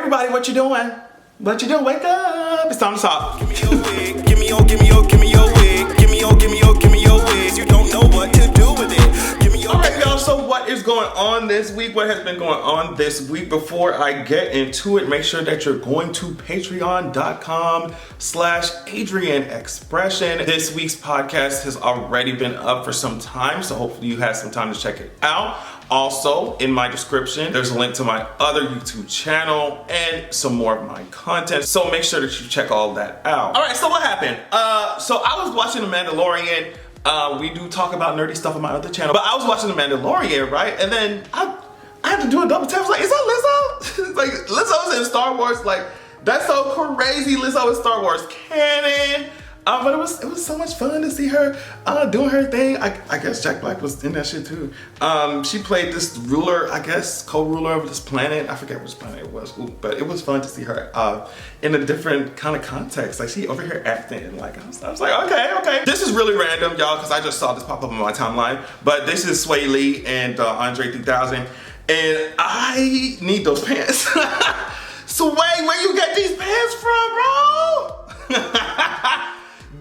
everybody, what you doing? What you doing? Wake up. It's time to talk. Give me your wig. Give me your wig. Give me your wigs. You don't know what to do with it. Give me your Alright, y'all, so what is going on this week? What has been going on this week? Before I get into it, make sure that you're going to patreon.com/AdrianExpression. This week's podcast has already been up for some time, so hopefully you had some time to check it out. Also, in my description, there's a link to my other YouTube channel and some more of my content. So make sure that you check all that out. All right, so what happened? So I was watching The Mandalorian. We do talk about nerdy stuff on my other channel, but I was watching The Mandalorian, right? And then I had to do a double tap. I was like, is that Lizzo? Like, Lizzo's in Star Wars. Like, that's so crazy. Lizzo is Star Wars canon. But it was so much fun to see her doing her thing. I guess Jack Black was in that shit too. She played this ruler, I guess, co-ruler of this planet. I forget which planet it was, but it was fun to see her in a different kind of context. Like, she over here acting. Like, I was like, okay. This is really random, y'all, because I just saw this pop up on my timeline. But this is Sway Lee and Andre 3000, and I need those pants. Sway, where you get these pants from, bro?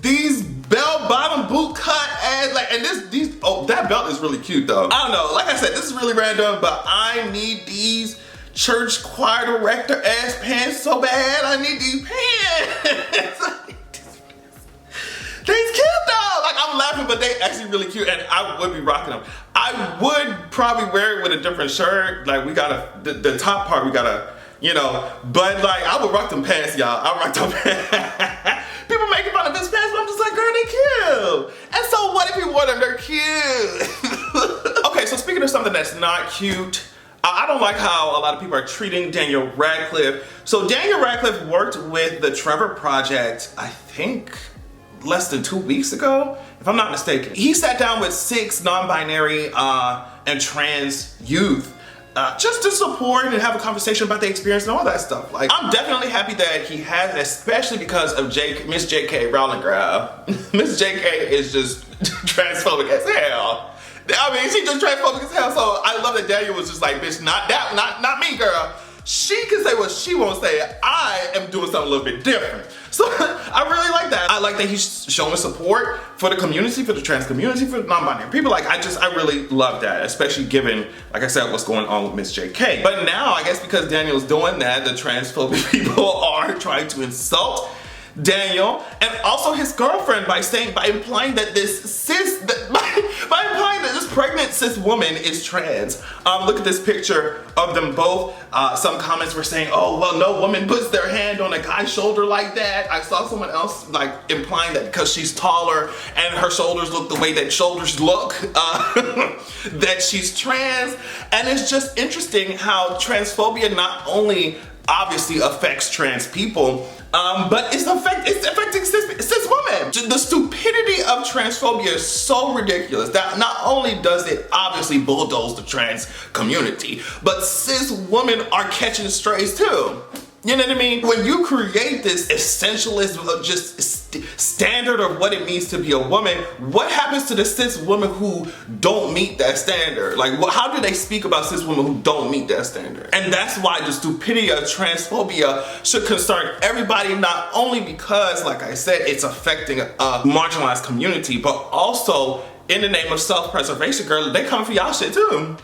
These bell-bottom boot cut ass, like, and that belt is really cute though. I don't know, like I said, this is really random, but I need these church choir director ass pants so bad. I need these pants. They's cute though. Like, I'm laughing, but they actually really cute, and I would be rocking them. I would probably wear it with a different shirt. Like, we gotta, the top part, we gotta, you know, but like, I would rock them pants, y'all. I rock them pants. People making fun of his pants, but I'm just like, girl, they cute. And so what if you wore them? They're cute. Okay, so speaking of something that's not cute, I don't like how a lot of people are treating Daniel Radcliffe. So Daniel Radcliffe worked with the Trevor Project, I think, less than 2 weeks ago, if I'm not mistaken. He sat down with 6 non-binary and trans youth just to support and have a conversation about the experience and all that stuff. Like, I'm definitely happy that he has, especially because of Miss J.K. Rowling, girl. Miss J.K. is just transphobic as hell. I mean, she's just transphobic as hell. So I love that Daniel was just like, bitch, not me, girl. She can say what she won't say. I am doing something a little bit different. So I really like that. I like that he's showing support for the community, for the trans community, for the non-binary people. Like, I really love that, especially given, like I said, what's going on with Miss JK. But now, I guess because Daniel's doing that, the transphobic people are trying to insult Daniel and also his girlfriend by implying that this pregnant cis woman is trans. Look at this picture of them both. Some comments were saying, oh, well, no woman puts their hand on a guy's shoulder like that. I saw someone else like implying that because she's taller and her shoulders look the way that shoulders look, that she's trans. And it's just interesting how transphobia not only obviously affects trans people, but it's affecting cis women. The stupidity of transphobia is so ridiculous that not only does it obviously bulldoze the trans community, but cis women are catching strays too. You know what I mean? When you create this essentialist just standard of what it means to be a woman, what happens to the cis women who don't meet that standard? Like, how do they speak about cis women who don't meet that standard? And that's why the stupidity of transphobia should concern everybody, not only because, like I said, it's affecting a marginalized community, but also in the name of self-preservation, girl, they come for y'all shit too.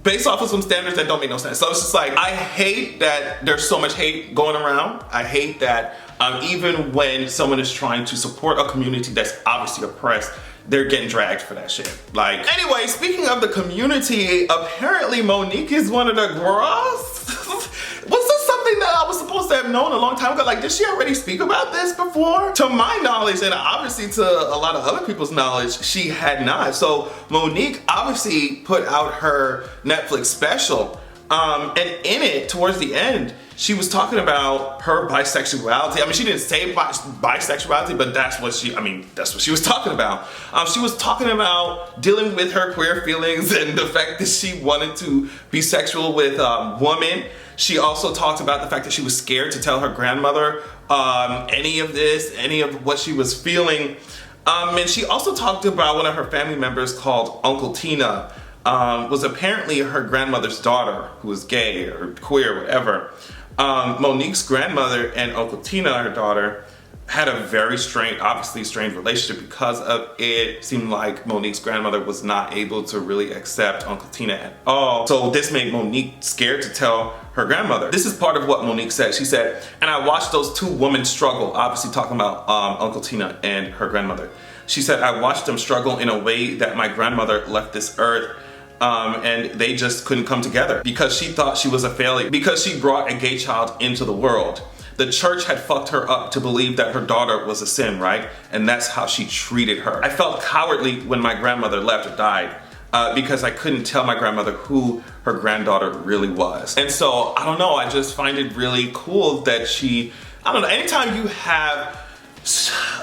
Based off of some standards that don't make no sense. So it's just like, I hate that there's so much hate going around. I hate that even when someone is trying to support a community that's obviously oppressed, they're getting dragged for that shit. Like, anyway, speaking of the community, apparently Monique is one of the girls. Was this something that I was supposed to have known a long time ago? Like, did she already speak about this before? To my knowledge, and obviously to a lot of other people's knowledge, she had not. So Monique obviously put out her Netflix special, and in it, towards the end, she was talking about her bisexuality. I mean, she didn't say bisexuality, but that's what she was talking about. She was talking about dealing with her queer feelings and the fact that she wanted to be sexual with women. She also talked about the fact that she was scared to tell her grandmother any of what she was feeling. And she also talked about one of her family members called Uncle Tina, was apparently her grandmother's daughter who was gay or queer, whatever. Monique's grandmother and Uncle Tina, her daughter, had a very strange, obviously strained relationship because of it. Seemed like Monique's grandmother was not able to really accept Uncle Tina at all. So this made Monique scared to tell her grandmother. This is part of what Monique said. She said, and I watched those two women struggle, obviously talking about Uncle Tina and her grandmother. She said, I watched them struggle in a way that my grandmother left this earth. And they just couldn't come together because she thought she was a failure, because she brought a gay child into the world. The church had fucked her up to believe that her daughter was a sin, right? And that's how she treated her. I felt cowardly when my grandmother left or died because I couldn't tell my grandmother who her granddaughter really was. And so, I don't know, I just find it really cool that she, I don't know, anytime you have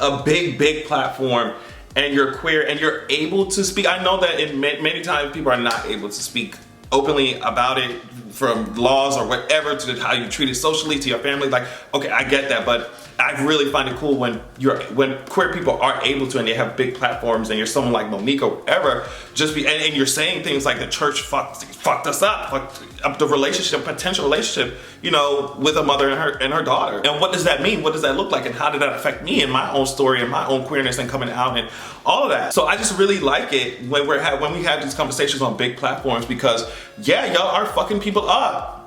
a big platform and you're queer and you're able to speak, I know that many times people are not able to speak openly about it, from laws or whatever to how you treat it socially to your family. Like, okay, I get that, but I really find it cool when queer people are able to, and they have big platforms, and you're someone like Monique or whatever, and you're saying things like the church fucked us up, fucked up the relationship, potential relationship, you know, with a mother and her daughter. And what does that mean? What does that look like? And how did that affect me and my own story and my own queerness and coming out and all of that? So I just really like it when we have these conversations on big platforms, because yeah, y'all are fucking people up.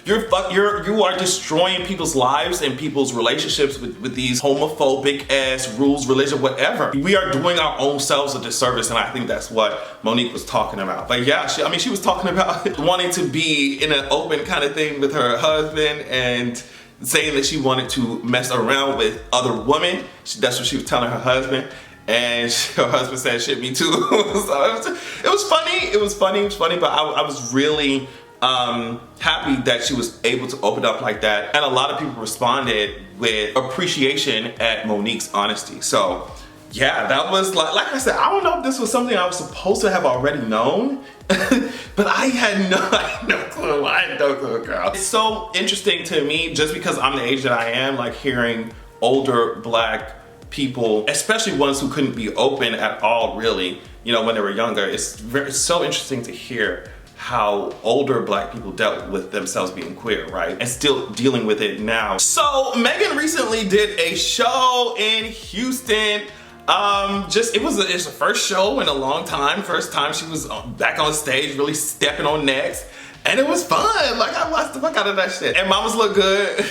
You are destroying people's lives and people's relationships with these homophobic ass rules, religion, whatever. We are doing our own selves a disservice, and I think that's what Monique was talking about. But yeah, she was talking about wanting to be in an open kind of thing with her husband and saying that she wanted to mess around with other women. That's what she was telling her husband. And her husband said, shit, me too. So it was funny, but I was really happy that she was able to open up like that. And a lot of people responded with appreciation at Monique's honesty. So yeah, that was like I said, I don't know if this was something I was supposed to have already known, but I had no clue. I had no clue, girl. It's so interesting to me, just because I'm the age that I am, like hearing older Black people, especially ones who couldn't be open at all, really, you know, when they were younger. It's so interesting to hear how older Black people dealt with themselves being queer, right? And still dealing with it now. So Megan recently did a show in Houston. It's her first show in a long time. First time she was back on stage, really stepping on necks. And it was fun. Like, I watched the fuck out of that shit. And mamas look good.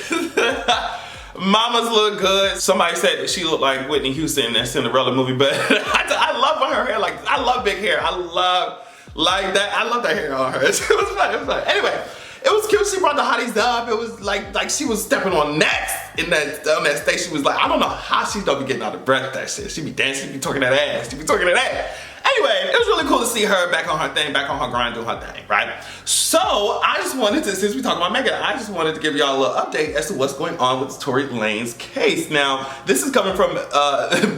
Mamas look good. Somebody said that she looked like Whitney Houston in that Cinderella movie, but I love her hair. Like, I love big hair. I love that hair on her. It was fun. Anyway, it was cute. She brought the hotties up. It was like she was stepping on necks on that stage. She was like, I don't know how she don't be getting out of breath that shit. She be dancing, she be talking that ass. Anyway, it was really cool to see her back on her thing, back on her grind, doing her thing, right? So I just wanted to, since we talking about Megan, I just wanted to give y'all a little update as to what's going on with Tory Lanez case. Now, this is coming from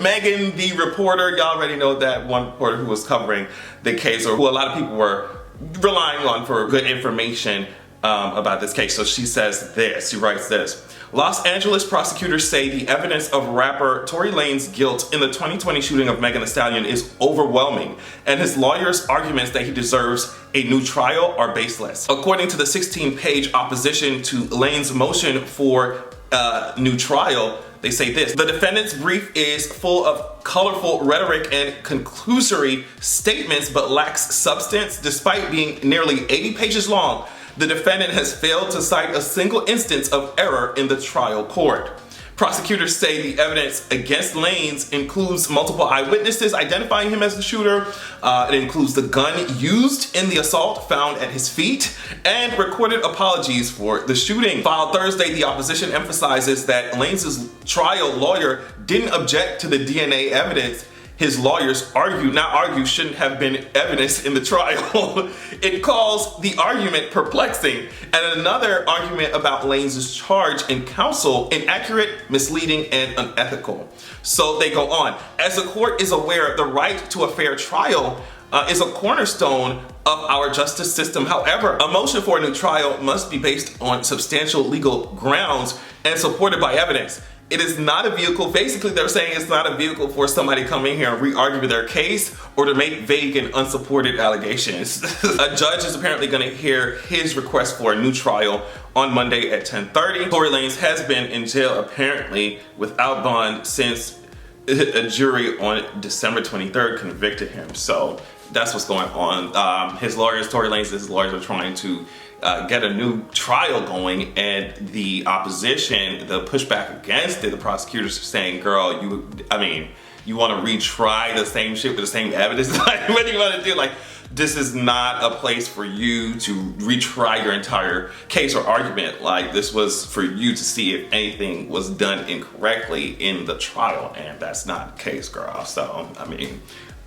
Megan, the reporter. Y'all already know that one reporter who was covering the case, or who a lot of people were relying on for good information about this case. So she says this, she writes this. Los Angeles prosecutors say the evidence of rapper Tory Lanez's guilt in the 2020 shooting of Megan Thee Stallion is overwhelming, and his lawyer's arguments that he deserves a new trial are baseless. According to the 16-page opposition to Lanez's motion for new trial, they say this: the defendant's brief is full of colorful rhetoric and conclusory statements but lacks substance. Despite being nearly 80 pages long, the defendant has failed to cite a single instance of error in the trial court. Prosecutors say the evidence against Lanez includes multiple eyewitnesses identifying him as the shooter. It includes the gun used in the assault found at his feet and recorded apologies for the shooting. Filed Thursday, the opposition emphasizes that Lanez's trial lawyer didn't object to the DNA evidence his lawyers argue shouldn't have been evidence in the trial. It calls the argument perplexing, and another argument about Lanez's charge in counsel inaccurate, misleading, and unethical. So they go on. As the court is aware, the right to a fair trial is a cornerstone of our justice system. However, a motion for a new trial must be based on substantial legal grounds and supported by evidence. it is not a vehicle. Basically, they're saying it's not a vehicle for somebody to come in here and re-argue their case or to make vague and unsupported allegations. A judge is apparently going to hear his request for a new trial on Monday at 10:30. Tory Lanez has been in jail apparently without bond since a jury on December 23rd convicted him. So that's what's going on. His lawyers, Tory Lanez's lawyers, are trying to get a new trial going, and the opposition, the pushback against it, the prosecutors are saying, girl, you want to retry the same shit with the same evidence? Like, what do you want to do? Like, this is not a place for you to retry your entire case or argument. Like, this was for you to see if anything was done incorrectly in the trial, and that's not the case, girl. So, I mean,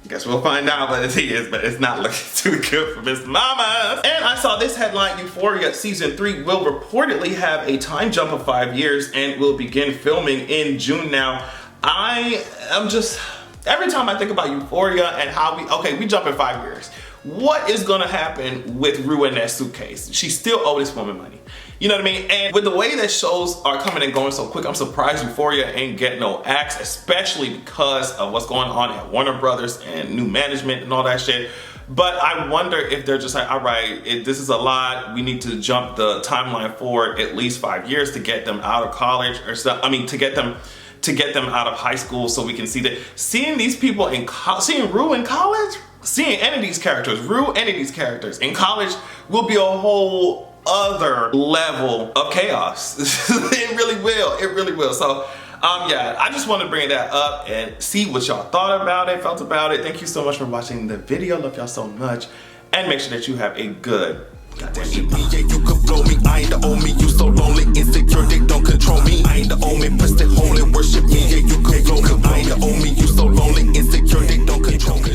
I guess we'll find out what it is, but it's not looking too good for Miss Mama. And I saw this headline: Euphoria season 3 will reportedly have a time jump of 5 years and will begin filming in June. Now, I am just, every time I think about Euphoria and how we jump in 5 years. What is gonna happen with Rue in that suitcase? She still owes this woman money. You know what I mean? And with the way that shows are coming and going so quick, I'm surprised Euphoria ain't getting no axe, especially because of what's going on at Warner Brothers and new management and all that shit. But I wonder if they're just like, all right, this is a lot. We need to jump the timeline forward at least 5 years to get them out of college or stuff. I mean, to get them out of high school so we can see that. Seeing these people in seeing Rue in college, seeing any of these characters, Rue, any of these characters in college will be a whole other level of chaos. It really will. It really will. So, yeah, I just want to bring that up and see what y'all thought about it, felt about it. Thank you so much for watching the video. Love y'all so much. And make sure that you have a good goddamn evening. Yeah, you could blow me. I ain't the only. You so lonely. Insecure, they don't control me. I ain't the only. Press the hole and worship me. Yeah, you could blow me. I ain't the only. You so lonely. Insecure, they don't control me.